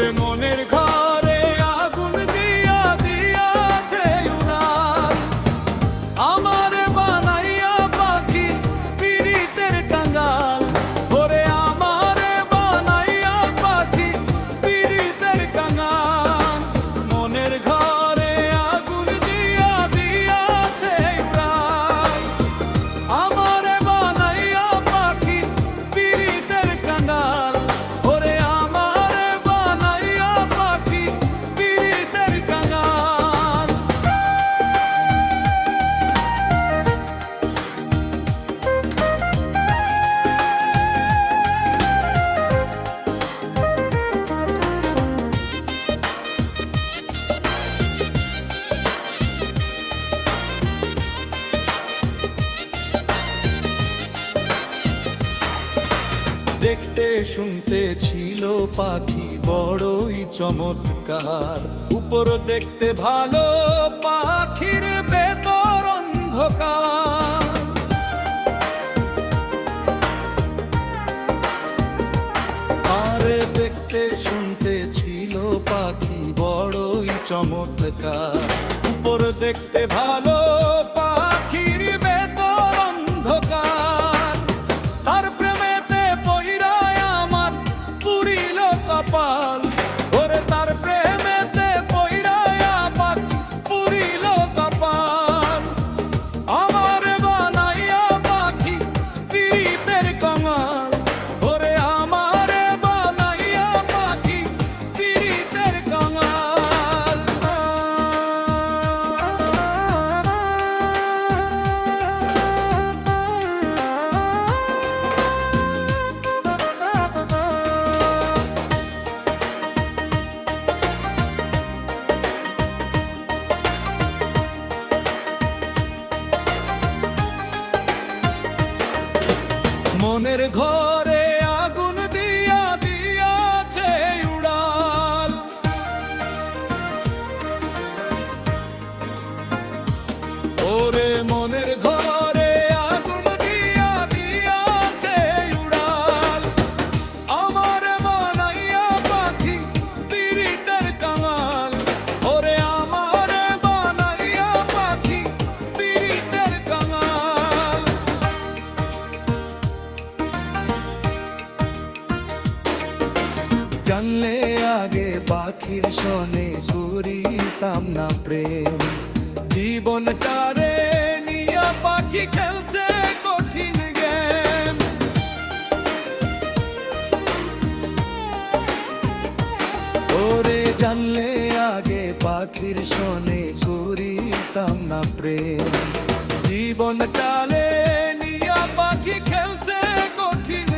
ওরে মনের ঘরে আগুন দিয়া দিয়াছে উড়াল, আমারে বানাইয়া পাখি পিরিতের কাঙ্গাল। ওরে আমারে বানাইয়া পাখি পিরিতের কাঙ্গাল, মনের ঘরে আগুন দিয়া দিয়াছে উড়াল, আমারে বানাইয়া পাখি পিরিতের কাঙ্গাল। ওরে আমারে বানাইয়া পাখি পিরিতের কাঙ্গাল। দেখতে শুনতে ছিল পাখি বড়ই চমৎকার, উপর দেখতে ভালো পাখির ভেতর অন্ধকার। আরে দেখতে শুনতে ছিল পাখি বড়ই চমৎকার, উপর দেখতে ভালো পাখির ভেতর অন্ধকার। তার প্রেমেতে পইরায় আমার পুরিল কপাল, ওরে তার প্রেমেতে পইরায় আমার পুরিল কপাল। আমারে বানাইয়া পাখি পিরিতের কাঙ্গাল, ওরে আমারে বানাইয়া পাখি পিরিতের কাঙ্গাল। মনের ঘরে আগুন দিয়া দিয়াছে উড়াল, ওরে মনের ঘরে আগুন দিয়া দিয়াছে উড়াল, আমারে বানাইয়া পাখি পিরিতের কাঙ্গাল। ওরে আমারে বানাইয়া পাখি পিরিতের কাঙ্গাল। জানলে আগে পাখির সনে করিতাম না প্রেম, জীবনটারে নিয়া পাখি খেলছে কঠিন গেম। ওরে জানলে আগে পাখির সনে করিতাম না প্রেম, জীবনটারে নিয়া পাখি খেলছে কঠিন